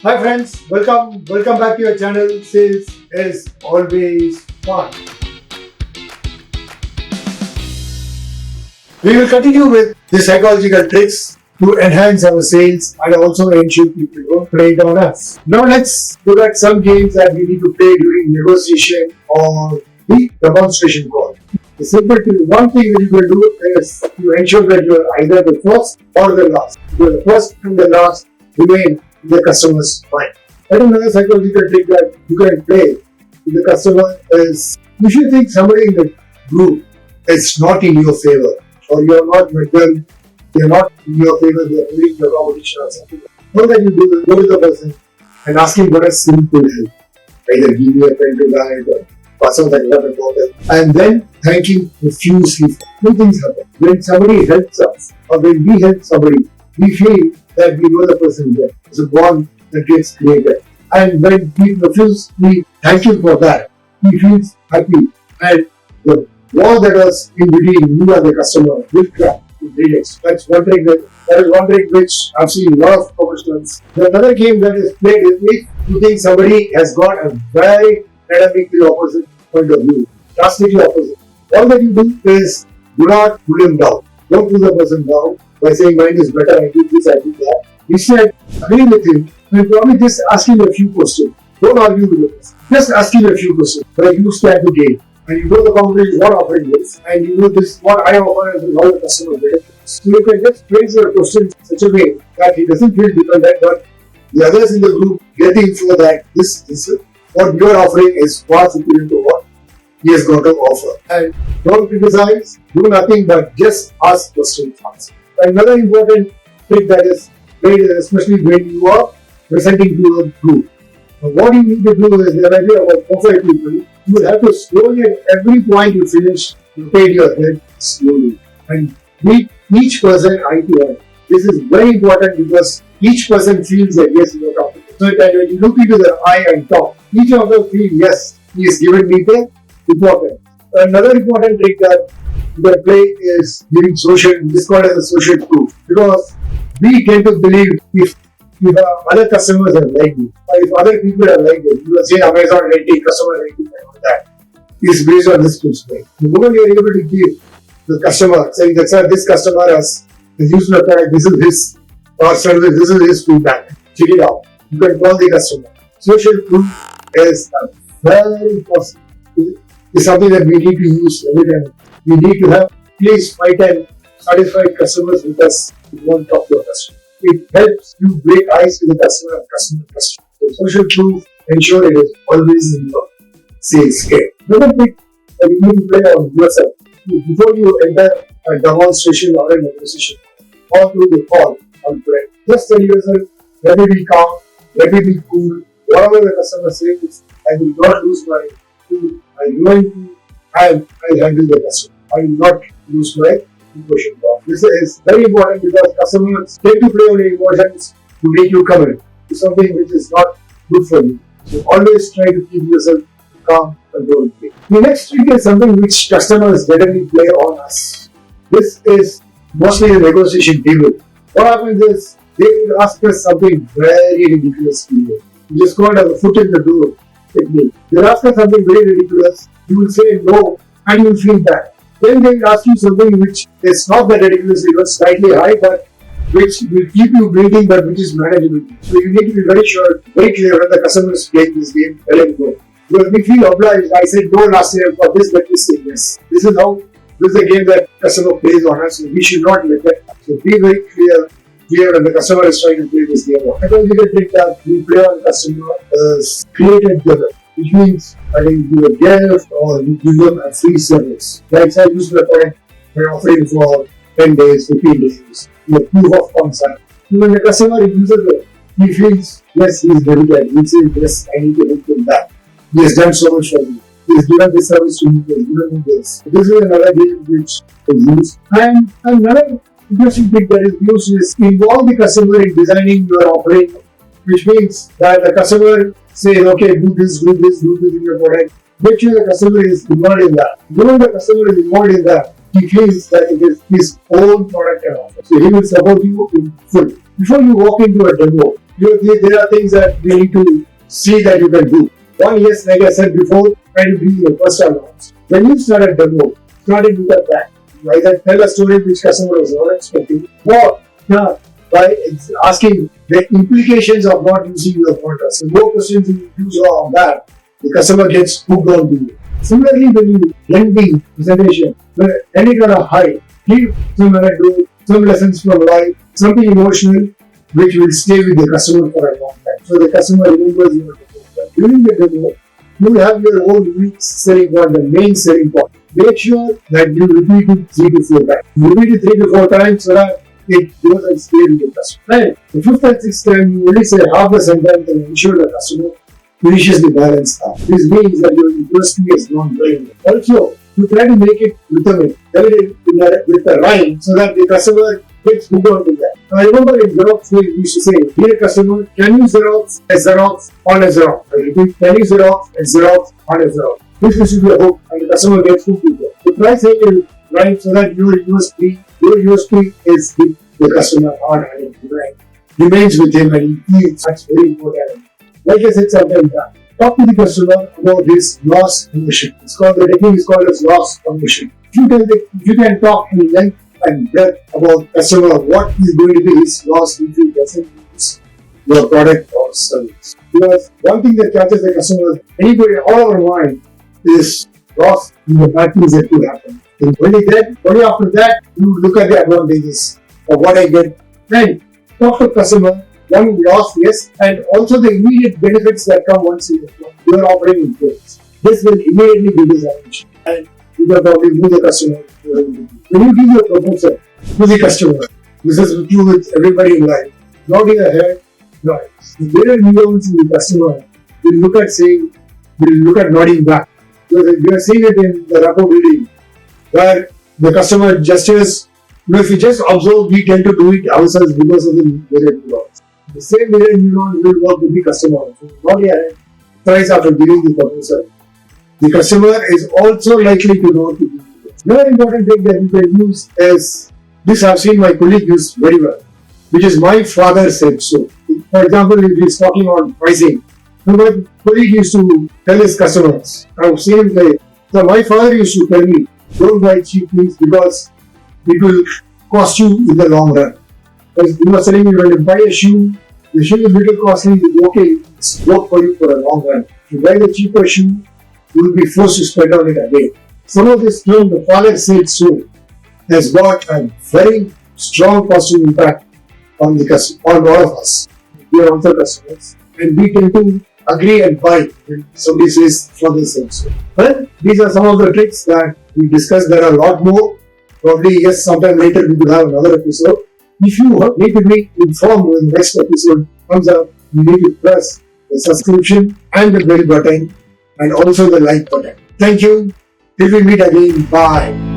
Hi friends, welcome back to your channel. Sales is always fun. We will continue with the psychological tricks to enhance our sales and also ensure people don't play it on us. Now let's look at some games that we need to play during negotiation or the demonstration call. The simple thing, one thing that you can do is to ensure that you are either the first or the last. If you are the first and the last, remain in the customer's mind. And another psychological trick that you can play with the customer is if you think somebody in the group is not in your favor or you are not with them, they are not in your favor, they are doing your competition or something. All that you do is go to the person and ask him what a simple help. Either give me a pen to write or pass on that water bottle and then thank him profusely. Two things happen. When somebody helps us or when we help somebody, we feel that we know the person there. It's a bond that gets created. And when we profusely thank him for that, he feels happy. And the wall that was in between you and the customer will crack, will relax. That's one trick which I've seen a lot of professionals. Another game that is played is if you think somebody has got a very diametrically opposite point of view, drastically opposite. All that you do is do not pull him down. Don't pull the person down by saying mine is better, I do this, I do that. Instead, agree with him and probably just ask him a few questions. Don't argue with the person. Just ask him a few questions. Like you stand to gain and you know the company what offering is and you know this what I offer and how the customer gets. So you can just phrase your questions in such a way that he doesn't feel dependent, but the others in the group get the info that this is what you are offering is far superior to what he has got to offer. And don't criticize, do nothing but just ask questions. Another important trick that is made, especially when you are presenting to a group. Now, what you need to do is, there might be about 4-5 people. You will have to slowly at every point you finish, rotate your head slowly and meet each person eye to eye. This is very important because each person feels that yes, you are talking. So that when you look into their eye and talk, each of them feels yes, he is giving me the important. Another important trick that you can play is giving this called as a social proof, because we tend to believe if other customers are like you, or if other people are like you will say Amazon rating, customer rating and all that is based on this principle. The moment you are able to give the customer, saying that sir, this customer has used my product, this is his service, this is his feedback, check it out. You can call the customer. Social proof is a very possible. Is something that we need to use every time. We need to have at least 5-10 satisfied customers with us who want to talk to a customer. It helps you break ice with the customer and customer. So social proof, ensure it is always in your sales game. Another thing that you need to play on yourself before you enter a demonstration or a negotiation or through the call on play. Just tell yourself, let me be calm, let me be cool. Whatever the customer says, I will not lose my cool. I'm going to handle the customer. I will not lose my emotion. This is very important because customers tend to play on your emotions to make you come in to something which is not good for you. So always try to keep yourself calm and don't play. The next trick is something which customers readily play on us. This is mostly the negotiation table. What happens is they will ask us something very ridiculous. You just call it as a foot in the door technique. They'll ask us something very ridiculous. You will say no and you will feel bad. Then they will ask you something which is not that ridiculous, it was slightly high, but which will keep you waiting, but which is manageable. So you need to be very sure, very clear when the customer is playing this game, let him go. Because we feel obliged. I said no last year for this, let me say yes. This is a game that customer plays on us, so we should not let that happen. So be very clear when the customer is trying to play this game. I don't think a trick that we play on customer is created given, which means I can give a gift or you give them a free service. Like I use the point we're offering for 10 days, 15 days, the proof of concept. When the customer uses it, he feels yes, he is dedicated. He says yes, I need to help him back. He has done so much for me. He has given this service to me. He has given me this. This is another game which is used. And another interesting thing that is used is involve the customer in designing your offering, which means that the customer says, okay, do this in your product. Make sure the customer is involved in that. When the customer is involved in that, he feels that it is his own product and offer. So he will support you in full. Before you walk into a demo, there are things that we need to see that you can do. One, yes, like I said before, try to be your first launch. When you start a demo, start it with a plan. Either tell a story which customer was not expecting, or by asking the implications of not using your product. So more questions you use on that, the customer gets hooked on to you. Similarly, when you lending presentation, end it on a high, give some anecdote, some lessons from life, something emotional, which will stay with the customer for a long time. So the customer remembers your demo. During the demo, you will have your own unique selling point, the main selling point. Make sure that you repeat it 3 to 4 times. Repeat it 3 to 4 times so that it goes and stays with the customer. Right? The 5th and 6th time, you only say half the sentence and ensure the customer finishes the balance out. This means that your university is non-brain. Also, you try to make it rhythmic. Tell it with a rhyme so that the customer gets hooked onto that. I remember in Xerox, we used to say, dear customer, can you Xerox a Xerox on a Xerox? I repeat, can you Xerox a Xerox on a Xerox? This should be a hook and the customer gets hooked with it. So try saying it right so that your USP is the customer heart and it remains with him and he feels that's very important. Like I said sometimes, talk to the customer about his loss conversion. The technique is called as loss conversion. If you can talk in length and breadth about customer, what is going to be his loss if he doesn't use your product or service. Because one thing that catches the customer, anybody, all our mind is loss in the bad things that could happen. And only after that, you look at the advantages of what I get. Then talk to customer, one loss, yes, and also the immediate benefits that come once you are offering in place. This will immediately be disarranged. And you can probably move the customer. When you give your proposal to the customer, this is true with everybody in life. Nodding your head, right. The mirror neurons in the customer will look at nodding back. Because we are seeing it in the rapport building, where the customer gestures, if we just observe, we tend to do it ourselves because of the mirror neurons. The same mirror neuron will work with the customer. So nod your head thrice after giving the proposal. The customer is also likely to know to do it. Another important thing that you can use is, this I've seen my colleague use very well, which is my father said so. For example, if he's talking on pricing, so my colleague used to tell his customers, I've seen him play. So my father used to tell me, don't buy cheap things because it will cost you in the long run. Because he was telling me, when you buy a shoe, the shoe is a little costly, it's okay, it's work for you for a long run. If you buy the cheaper shoe, you will be forced to spend on it again. Some of this term, the father said so, has got a very strong positive impact on all of us. We are also customers, and we tend to agree and buy when somebody says father said so. Well, these are some of the tricks that we discussed. There are a lot more. Probably, yes, sometime later we will have another episode. If you need to be informed when the next episode comes up, you need to press the subscription and the bell button and also the like button. Thank you. Till we meet again. Bye.